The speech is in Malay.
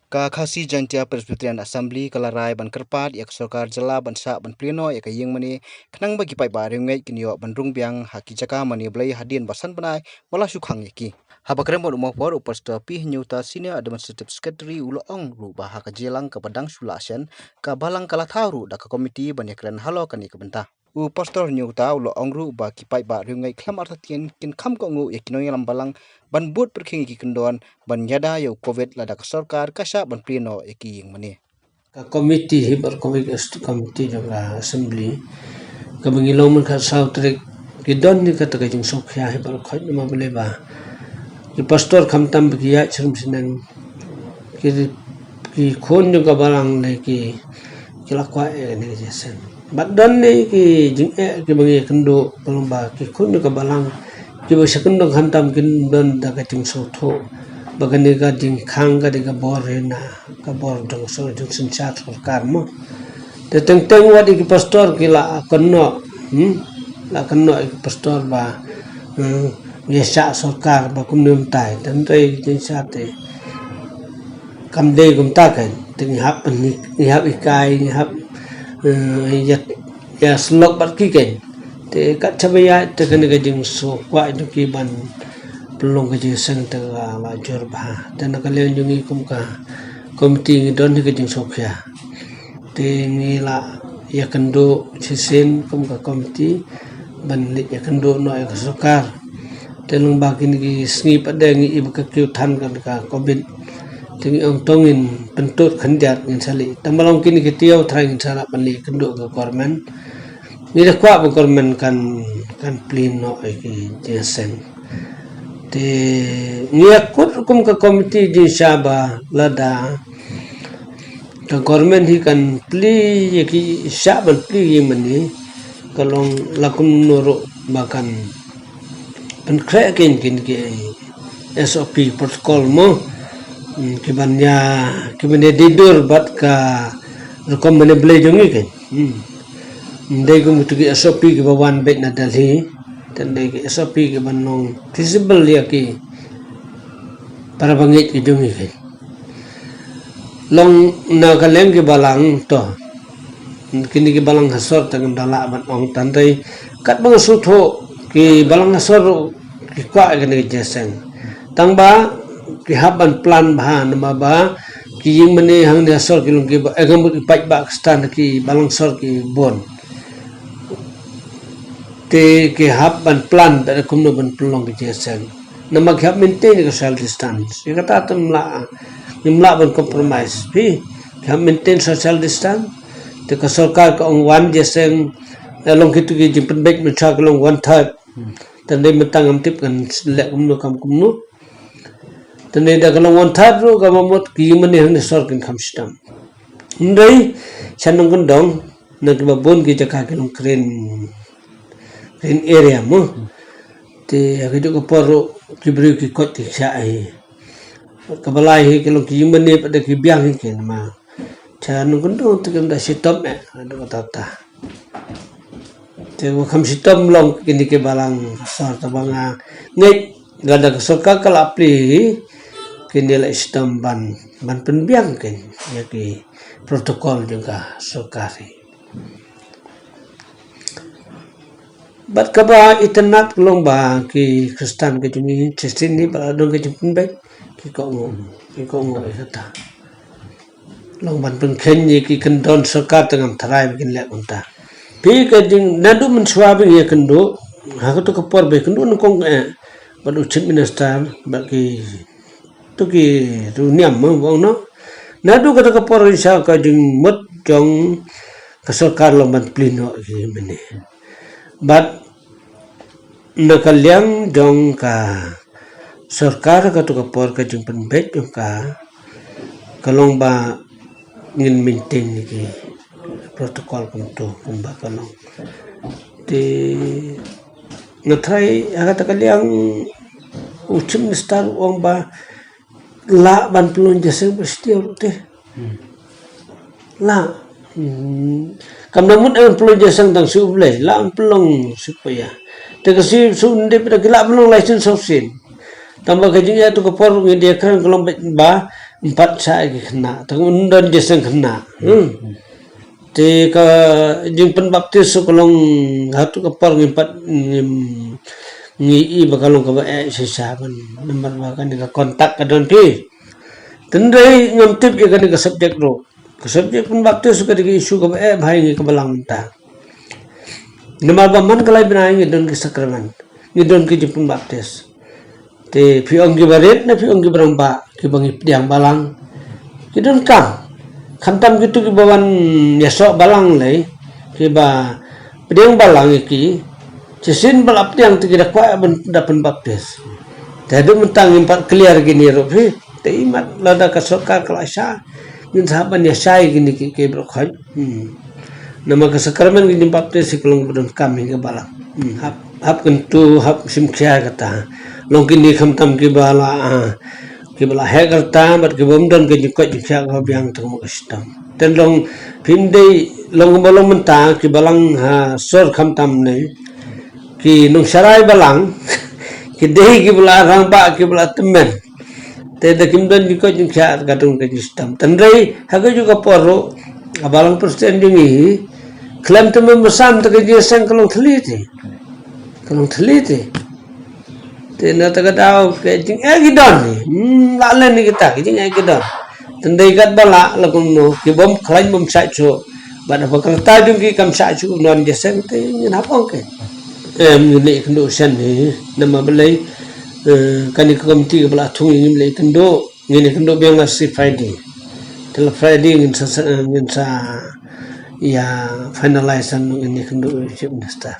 Ka khasi jantia Presbyterian Assembly kalarai ban kerpat yak sarkar jela ban sa ban pleno yak ying mani khnang bagi pai ba ringai kinyo ban rungbiang haki jaka mani blai hadin basan banai wala sukhang yaki habakrem bon umopor upasta pi nyuta senior administrative secretary ulo ong ru ba haka jelang ka padang sulasen ka balang kala thauru da ka komiti ban yakran halo kani ka benta u pastor nyuta ulo ong ru ba ki pai ba ringai khlam arthatien kin kham ko ngu yakino yalam balang ban but perking ki kendon ban yada yo covid lada ka sarkar kasha ban pleno eki ying mani ka committee hibar committee jaga assembly ka bangilo mun ka sautrik gidon ni ka tagajing sokya hibar khoi ma bele ba ki pastor khamtam biya chrum sinan ki khon jo ka barang ne ki lakwa ne jesen badon ne ki jing ki bangi kendo balomba ki khon jo ka balang ki ba sekendo khamtam kin don daga jing sotho bagani ka jing khang ka diga bor na ka bor dong so jing sinchat sarkar mo te teng wadi ki pastor ki la kanno la kanno ki pastor ba yesa sarkar ba kumnum tai dan tai jing sate kam de kum ta kan ting hap ni hap ikai ni hap ya slok bat ki ken te kat chabaya te kan ga jing so kwa ki ban pelong ke jeng te la jor ba dan ka le jungi kum ka komiti don ni ke jing sokya te ni la ya kendo sisen kum ka komiti ban li ya kendo no ya sokar te lung ba kin ki sngi padeng i ba ka kyu than kan ka covid tingi ong tongin pentut khandiat ngin sali tamalong kin ki tiaw thrang sala panli kendo ka kormen ni da kwa ba kormen kan plin no ki jesen te ngiyakut kum ka komiti di Sabah lada ka government hi kan pli yaki Sabah pli yemani kalong lakum noro bakan pen krekin kin ke SOP protokol mo kibanya didur bat ka rekom mane blai jongi kan ndai kum tu ki SOP ki bawan bet na dalhi dan dari SOP ke banong visible ya ki para bangit ki jungi ke long na kaleng ke balang to kini ki balang hasor tangan dala ban ong tandai kat bang sutho ki balang hasor ki kwa ke jesen tangba ki haban plan bahan nama ba ki ying mane hang ni hasor ki long ki agam ki pai ba stan ki balang sor ki bon te ke hap ban plan pada kumno ban pelong ke jesen nama ke hap maintain ke social distance ye kata temla ban compromise pi ke hap maintain social distance te ka sarkar ka ong wan jesen long kitu ke jimpen baik mencha ke long 1/3 dan dei metang amtip kan lek kumno dan dei da long 1/3 ro ka mamot ki mane hang sarkin khamstam ndai chanong kendong na ke babon ke jaka ke long kren in area mo te agido ko poro kibri ki kot ti sa ai kabalai hi kelong ki mane pada ki biang hi ken ma cha nu kundo te kem da sitop me ado tata te ko kham sitop long kini ke balang sar ta banga ngai gada ka soka kala pli kini la sitop ban penbiang ken ya ki protokol juga sokari bat kaba itanat long ba ki Kristen ke jumi Kristen ni ba dong ke jumi baik ki ko ngo kata long ban pen khen ni ki kendon sarkar tengam tharai bikin lek unta pi ke jing nadu men swabi ye kendo ha ko to ko por be kendo kong ba du chief minister ba ki to ki ru niam mo bong no nadu ko to ko por isa ka jing mot jong ka sarkar long ban plino ki mene bat nakalyang dong ka sarkar ka to kapor ka jing penbet yung ka kalong ba ngin maintain ni ki protokol kumto kumba kalong te ngatrai agata kalyang uchim star ong ba la ban plon jase bestior te la kam namun ang plong jasang tang suble la ang plong supaya te kasi sunde pada gila plong license of sin tambah kajinya tu ko por ngi dia kan kolom ba empat saya kena, tangun dan jesen kena. Te ka jing penbaptis kolong hatu kapal ngimpat ngi bakalong ka ba sisaban nomor makan ka kontak ka don pi. Tendai ngamtip ya kan ka subjek ro. Ka subjek penbaptis ka digi isu ka ba bhai ngi ka balang ta. Nomor baman kalai binai ngi don ki sakramen. Ngi don ki jing penbaptis. Te pi ong gi baret na pi ong gi baramba ki bangi diang balang. Ki don kam khantam gitu ki bawan yasok balang lay ki ba pedeng balang iki cesin balap yang tidak kuat dapat baptis tadi mentang empat clear gini rofi te imat lada kasoka kelasa min sahaban yasai gini ki brokhan nama kesakramen gini baptis sikulung bedon kami ke balang hap kentu hap simkya kata longkin ni khantam ki bala ki bala hegarta bat ki bomdan ke jikot jikya ka biang tong kastam ten long phimdei long bolong menta ki balang ha sor khamtam nei ki nong sarai balang ki dei ki bala rangba ki bala temen te de kimdan jikot jikya ka tong kastam tendrei haga juga poro abalang persen dingi klam temen besam te ke jesang kalong thliti Tina tagadao ke jing gidon ni lalen ni kita jing gidon tendai kat bala lakum no ki bom khlain bom sa chu bada bakal ta jung ki kam sa chu non jeseng te ni napong ke ni kendo sen ni nama belai kani komiti ke bala thung ni belai kendo ni kendo biang si friday tel friday ngin sa ya finalize an ni kendo chief minister